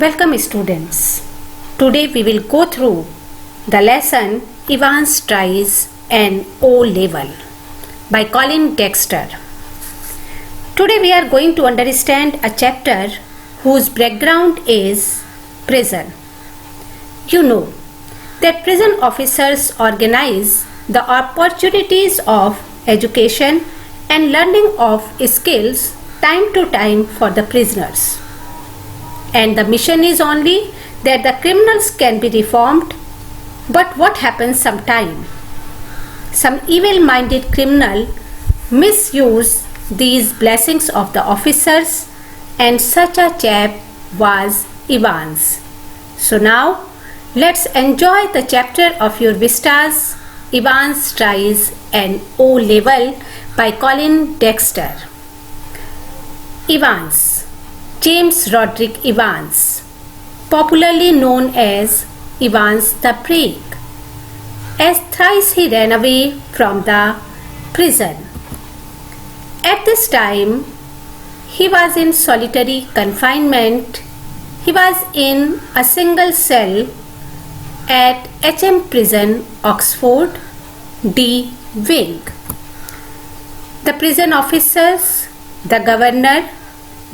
Welcome students. Today we will go through the lesson Evans tries an O-level by Colin Dexter. Today we are going to understand a chapter whose background is prison. You know that prison officers organize the opportunities of education and learning of skills time to time for the prisoners. And the mission is only that the criminals can be reformed. But what happens sometime? Some evil-minded criminal misuse these blessings of the officers, and such a chap was Evans. So now let's enjoy the chapter of your vistas, Evans tries an O-level by Colin Dexter. Evans, James Roderick Evans, popularly known as Evans the Break, as thrice he ran away from the prison. At this time, he was in solitary confinement. He was in a single cell at HM Prison, Oxford, D Wing. The prison officers, the governor,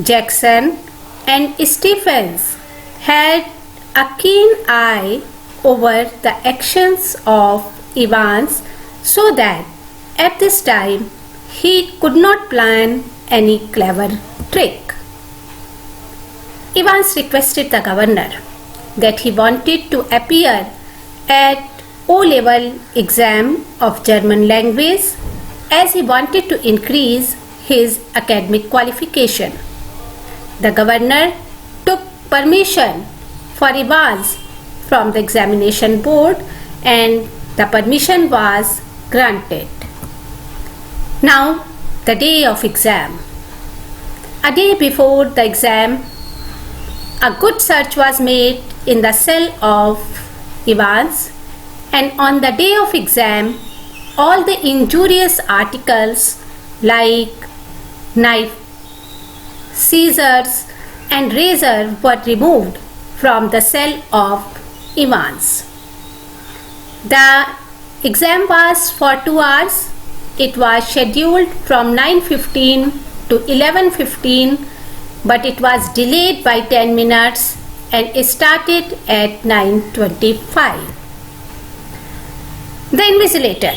Jackson and Stephens had a keen eye over the actions of Evans, so that at this time he could not plan any clever trick. Evans requested the governor that he wanted to appear at O-level exam of German language, as he wanted to increase his academic qualification. The governor took permission for Evans from the examination board, and the permission was granted. Now, the day of exam. A day before the exam, a good search was made in the cell of Evans, and on the day of exam, all the injurious articles like knife, scissors and razor were removed from the cell of Evans. The exam was for 2 hours. It was scheduled from 9:15 to 11:15, but it was delayed by 10 minutes and started at 9:25. The invigilator,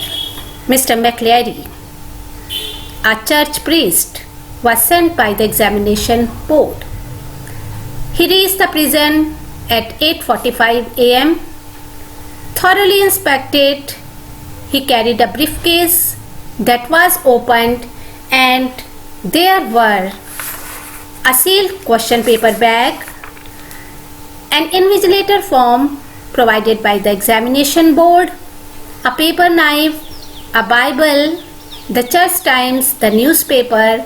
Mr. McLeary, a church priest, was sent by the examination board. He reached the prison at 8:45 a.m. Thoroughly inspected, he carried a briefcase that was opened, and there were a sealed question paper bag, an invigilator form provided by the examination board, a paper knife, a Bible, the church times, the newspaper,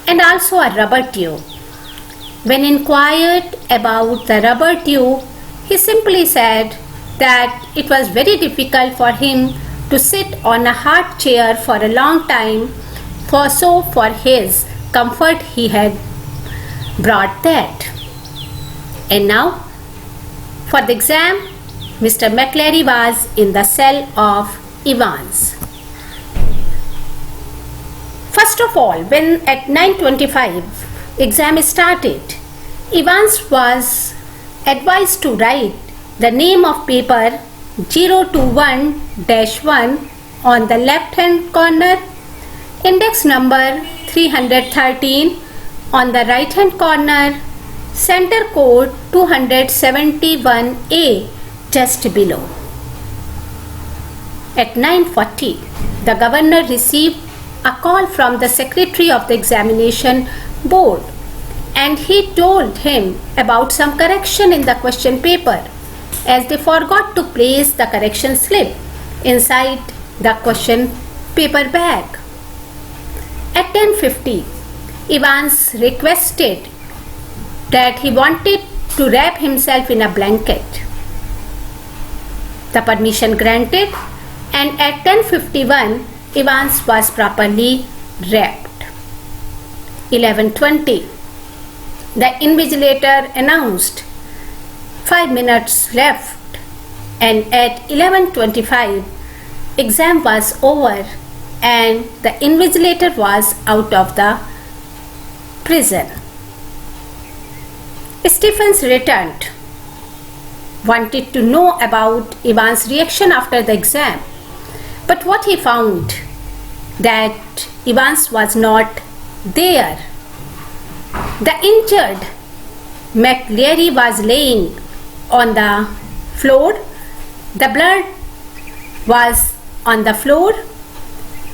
and also a rubber tube. When inquired about the rubber tube, he simply said that it was very difficult for him to sit on a hard chair for a long time, so for his comfort he had brought that. And now, for the exam, Mr. McLeary was in the cell of Evans. First of all, when at 9:25 exam started, Evans was advised to write the name of paper 021-1 on the left hand corner, index number 313 on the right hand corner, center code 271A just below. At 9:40, the governor received a call from the secretary of the examination board, and he told him about some correction in the question paper, as they forgot to place the correction slip inside the question paper bag. At 10:50, Evans requested that he wanted to wrap himself in a blanket. The permission granted, and at 10:51, Evans was properly wrapped. 11:20, the invigilator announced 5 minutes left, and at 11:25 exam was over and the invigilator was out of the prison. Stephens returned, wanted to know about Ivan's reaction after the exam, but what he found that Evans was not there. The injured McLeary was laying on the floor. The blood was on the floor.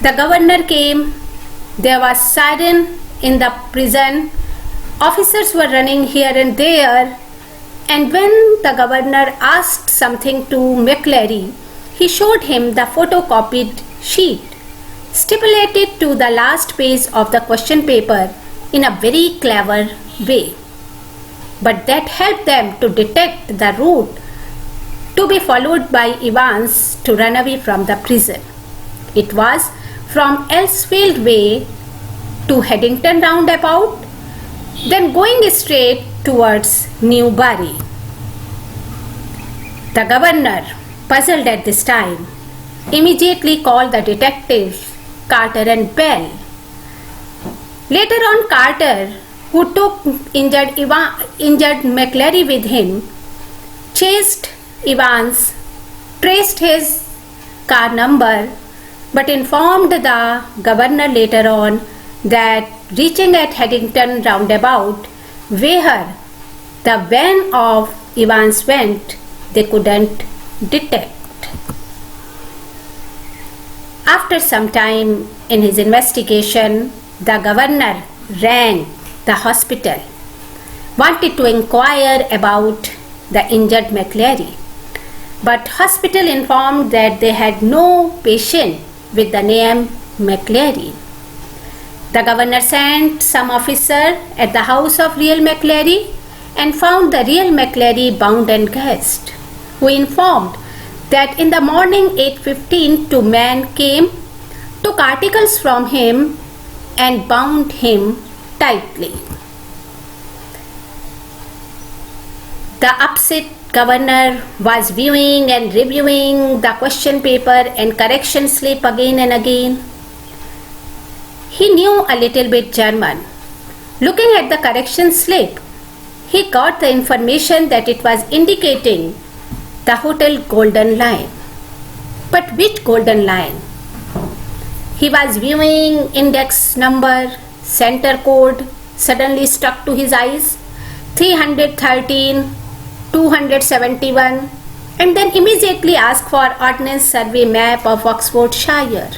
The governor came. There was siren in the prison. Officers were running here and there. And when the governor asked something to McLeary, he showed him the photocopied sheet, stipulated to the last page of the question paper in a very clever way. But that helped them to detect the route to be followed by Evans to run away from the prison. It was from Elsfield Way to Haddington roundabout, then going straight towards Newbury. The governor, puzzled at this time, immediately called the detectives Carter and Bell. Later on, Carter, who took injured McLeary with him, chased Evans, traced his car number, but informed the governor later on that reaching at Haddington roundabout, where the van of Evans went, they couldn't detect. After some time in his investigation, the governor rang the hospital, wanted to inquire about the injured McLeary, but hospital informed that they had no patient with the name McLeary. The governor sent some officer at the house of real McLeary and found the real McLeary bound and gagged, who informed that in the morning 8:15 two men came, took articles from him and bound him tightly. The upset governor was viewing and reviewing the question paper and correction slip again and again. He knew a little bit German. Looking at the correction slip, he got the information that it was indicating the Hotel Golden Lion. But which Golden Lion? He was viewing index number, center code suddenly stuck to his eyes, 313, 271, and then immediately asked for Ordnance Survey map of Oxfordshire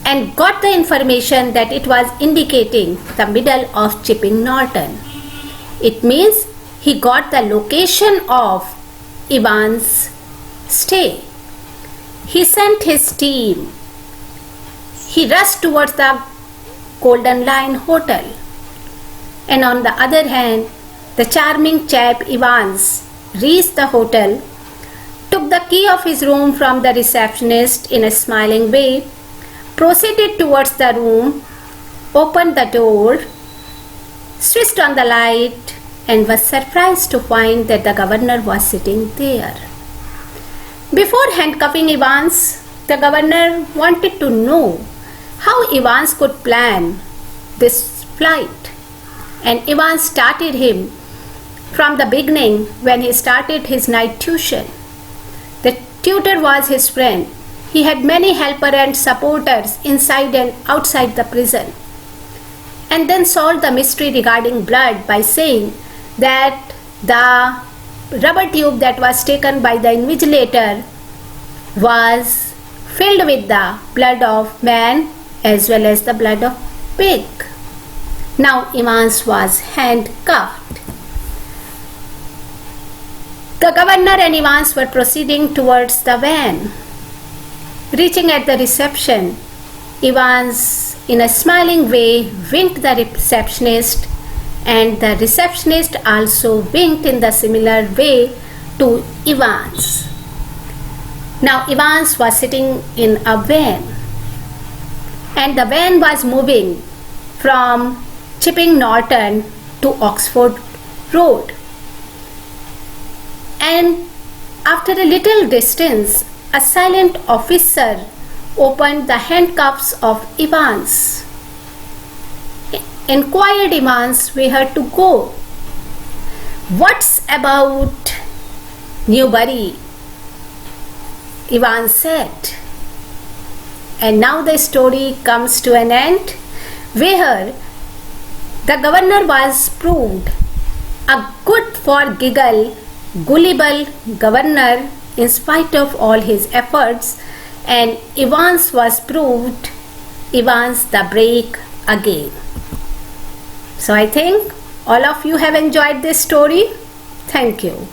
and got the information that it was indicating the middle of Chipping Norton. It means he got the location of Evans' stay. He sent his team. He rushed towards the Golden Lion Hotel. And on the other hand, the charming chap Evans reached the hotel, took the key of his room from the receptionist in a smiling way, proceeded towards the room, opened the door, switched on the light, and was surprised to find that the governor was sitting there. Before handcuffing Evans, the governor wanted to know how Evans could plan this flight, and Evans started him from the beginning when he started his night tuition. The tutor was his friend. He had many helpers and supporters inside and outside the prison, and then solved the mystery regarding blood by saying that the rubber tube that was taken by the invigilator was filled with the blood of man as well as the blood of pig. Now Evans was handcuffed. The governor and Evans were proceeding towards the van. Reaching at the reception, Evans, in a smiling way, winked the receptionist, and the receptionist also winked in the similar way to Evans. Now Evans was sitting in a van, and the van was moving from Chipping Norton to Oxford Road. and after a little distance, a silent officer opened the handcuffs of Evans. Inquired Evans where to go. What's about Newbury? Evans said. And now the story comes to an end, where the governor was proved a good for giggle, gullible governor in spite of all his efforts, and Evans was proved Evans the break again. So I think all of you have enjoyed this story. Thank you.